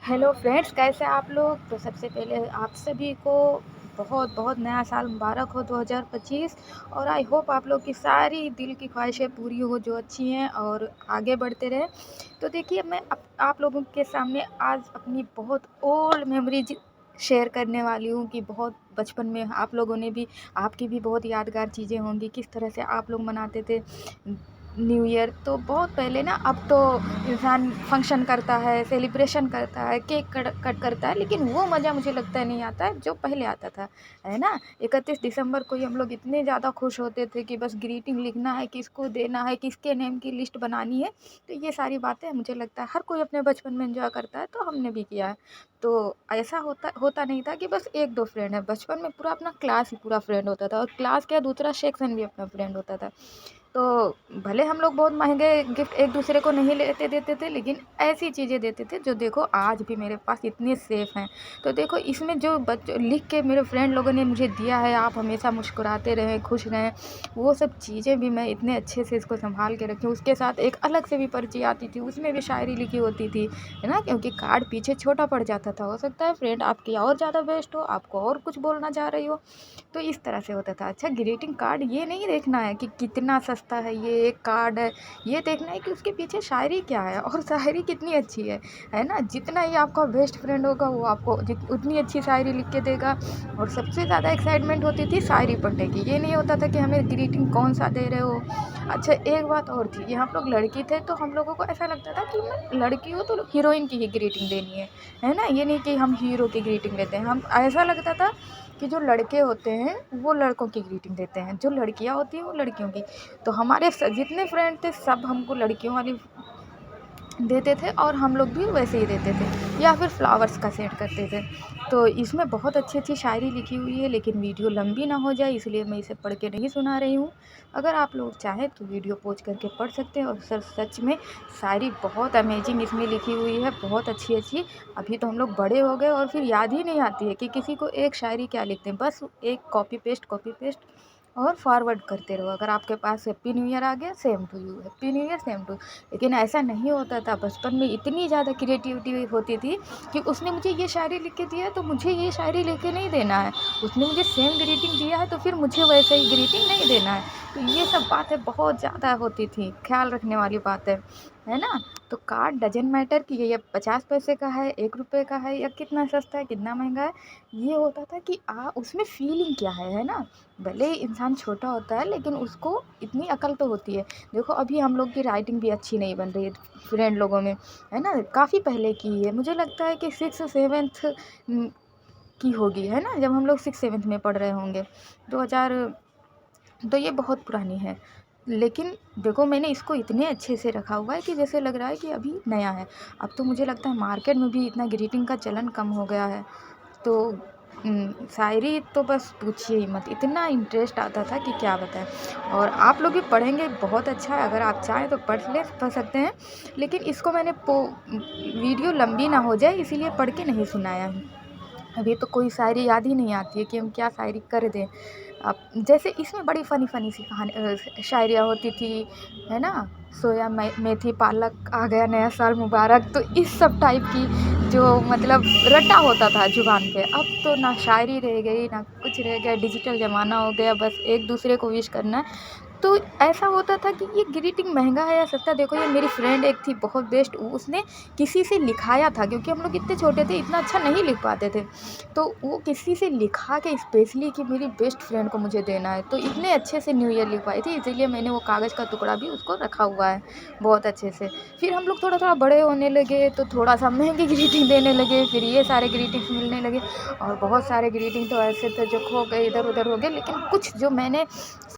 Hello friends, कैसे आप लोग। तो सबसे पहले आप सभी को बहुत बहुत नया साल मुबारक हो 2025। और आई होप आप लोग की सारी दिल की ख्वाहिशें पूरी हो जो अच्छी हैं और आगे बढ़ते रहे। तो देखिए, मैं आप लोगों के सामने आज अपनी बहुत ओल्ड मेमोरीज शेयर करने वाली हूँ कि बहुत बचपन में आप लोगों ने भी, आपकी भी बहुत यादगार चीज़ें होंगी, किस तरह से आप लोग मनाते थे न्यू ईयर। तो बहुत पहले ना, अब तो इंसान फंक्शन करता है, सेलिब्रेशन करता है, केक कट कट करता है, लेकिन वो मज़ा मुझे लगता है नहीं आता है जो पहले आता था, है ना। 31 दिसंबर को ही हम लोग इतने ज़्यादा खुश होते थे कि बस ग्रीटिंग लिखना है, किसको देना है, किसके नेम की लिस्ट बनानी है। तो ये सारी बातें मुझे लगता है हर कोई अपने बचपन में एंजॉय करता है, तो हमने भी किया है। तो ऐसा होता होता नहीं था कि बस एक दो फ्रेंड है। बचपन में पूरा अपना क्लास ही पूरा फ्रेंड होता था, और क्लास का दूसरा सेक्शन भी अपना फ्रेंड होता था। तो भले हम लोग बहुत महंगे गिफ्ट एक दूसरे को नहीं लेते देते थे, लेकिन ऐसी चीज़ें देते थे जो देखो आज भी मेरे पास इतने सेफ हैं। तो देखो, इसमें जो लिख के मेरे फ्रेंड लोगों ने मुझे दिया है, आप हमेशा मुस्कुराते रहें, खुश रहें, वो सब चीज़ें भी मैं इतने अच्छे से इसको संभाल के रखी हूँ। उसके साथ एक अलग से भी पर्ची आती थी, उसमें भी शायरी लिखी होती थी, है ना, क्योंकि कार्ड पीछे छोटा पड़ जाता था। हो सकता है फ्रेंड आपकी और ज़्यादा बेस्ट हो, आपको और कुछ बोलना चाह रही हो, तो इस तरह से होता था। अच्छा, ग्रीटिंग कार्ड ये नहीं देखना है कि कितना सस्ता है ये एक कार्ड है, ये देखना है कि उसके पीछे शायरी क्या है और शायरी कितनी अच्छी है ना। जितना ही आपका बेस्ट फ्रेंड होगा वो आपको उतनी अच्छी शायरी लिख के देगा। और सबसे ज़्यादा एक्साइटमेंट होती थी शायरी पढ़ने की, ये नहीं होता था कि हमें ग्रीटिंग कौन सा दे रहे हो। अच्छा, एक बात और थी कि हम लोग लड़की थे, तो हम लोगों को ऐसा लगता था कि मैं लड़की हूँ तो हीरोइन की ही ग्रीटिंग देनी है ना। ये नहीं कि हम हीरो की ग्रीटिंग देते हैं। हम ऐसा लगता था कि जो लड़के होते हैं वो लड़कों की ग्रीटिंग देते हैं, जो लड़कियां होती हैं वो लड़कियों की। तो हमारे जितने फ्रेंड थे सब हमको लड़कियों वाली देते थे, और हम लोग भी वैसे ही देते थे, या फिर फ्लावर्स का सेट करते थे। तो इसमें बहुत अच्छी अच्छी शायरी लिखी हुई है, लेकिन वीडियो लंबी ना हो जाए इसलिए मैं इसे पढ़ के नहीं सुना रही हूँ। अगर आप लोग चाहें तो वीडियो पॉज करके पढ़ सकते हैं। और सर सच में शायरी बहुत अमेजिंग इसमें लिखी हुई है, बहुत अच्छी अच्छी। अभी तो हम लोग बड़े हो गए और फिर याद ही नहीं आती है कि किसी को एक शायरी क्या लिखते हैं, बस एक कॉपी पेस्ट और फॉरवर्ड करते रहो। अगर आपके पास हैप्पी न्यू ईयर आ गया, same to you, happy new year, same to. लेकिन ऐसा नहीं होता था। बचपन में इतनी ज़्यादा क्रिएटिविटी होती थी कि उसने मुझे ये शायरी लिख के दिया है तो मुझे ये शायरी लिख के नहीं देना है, उसने मुझे सेम ग्रीटिंग दिया है तो फिर मुझे वैसे ही ग्रीटिंग नहीं देना है। तो ये सब बातें बहुत ज़्यादा होती थी, ख्याल रखने वाली बात है ना। तो कार्ड डजन मैटर कि ये 50 पैसे का है, 1 रुपये का है, या कितना सस्ता है, कितना महंगा है। ये होता था कि उसमें फीलिंग क्या है ना। भले ही इंसान छोटा होता है, लेकिन उसको इतनी अकल तो होती है। देखो, अभी हम लोग की राइटिंग भी अच्छी नहीं बन रही है फ्रेंड लोगों में, है ना। काफ़ी पहले की है, मुझे लगता है कि 6 7 की होगी, है ना, जब हम लोग 6 7 में पढ़ रहे होंगे, 2000। तो ये बहुत पुरानी है। लेकिन देखो, मैंने इसको इतने अच्छे से रखा हुआ है कि जैसे लग रहा है कि अभी नया है। अब तो मुझे लगता है मार्केट में भी इतना ग्रीटिंग का चलन कम हो गया है। तो शायरी तो बस पूछिए ही मत, इतना इंटरेस्ट आता था कि क्या बताएं। और आप लोग भी पढ़ेंगे, बहुत अच्छा है, अगर आप चाहें तो पढ़ सकते हैं। लेकिन इसको मैंने वीडियो लंबी ना हो जाए इसीलिए पढ़ के नहीं सुनाया है। अभी तो कोई शायरी याद ही नहीं आती है कि हम क्या शायरी कर दें। अब जैसे इसमें बड़ी फ़नी फ़नी सी शायरियाँ होती थी, है ना। सोया मेथी पालक आ गया नया साल मुबारक, तो इस सब टाइप की जो मतलब रटा होता था ज़ुबान पे। अब तो ना शायरी रह गई ना कुछ रह गया, डिजिटल ज़माना हो गया, बस एक दूसरे को विश करना है। तो ऐसा होता था कि ये ग्रीटिंग महंगा है या सस्ता। देखो, ये मेरी फ्रेंड एक थी बहुत बेस्ट, उसने किसी से लिखाया था, क्योंकि हम लोग इतने छोटे थे, इतना अच्छा नहीं लिख पाते थे। तो वो किसी से लिखा के स्पेशली कि मेरी बेस्ट फ्रेंड को मुझे देना है, तो इतने अच्छे से न्यू ईयर लिखवाई थी, इसीलिए मैंने वो कागज़ का टुकड़ा भी उसको रखा हुआ है बहुत अच्छे से। फिर हम लोग थोड़ा थोड़ा बड़े होने लगे तो थोड़ा सा महंगी ग्रीटिंग देने लगे, फिर ये सारे ग्रीटिंग्स मिलने लगे। और बहुत सारे ग्रीटिंग तो ऐसे थे जो खो गए, इधर उधर हो गए, लेकिन कुछ जो मैंने